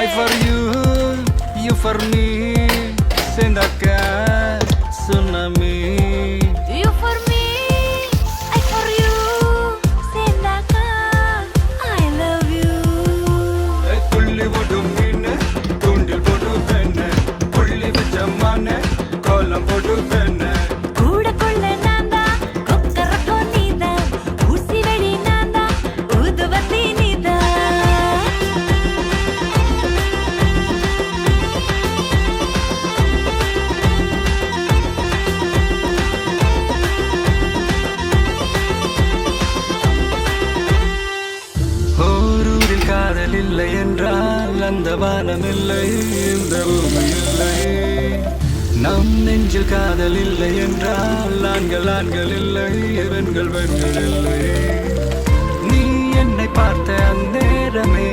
I for you, you for me. சேர்ந்தாக்க tsunami. You for me, I for you. சேர்ந்தாக்கா I love you. துள்ளி ஓடும் மீனு, தூண்டில் போடு பெண்ணு, புள்ளி வச்ச மானு, கோலம் போடு பெண்ணு. கூட கொள்ள நான்தான், கொக்கரக்கோ நீதான், ஊசி வெடி நான்தான், ஊதுவத்தி நீதான். ஓரூரில் காதல் இல்லை என்றால் அந்த வானம் இல்லை, இந்த பூமி இல்லை. நம் நெஞ்சில் காதல் இல்லை என்றால் ஆண்கள் ஆண்கள் இல்லை, பெண்கள் பெண்கள் இல்லை. நீ என்னை பார்த்த அந்நேரமே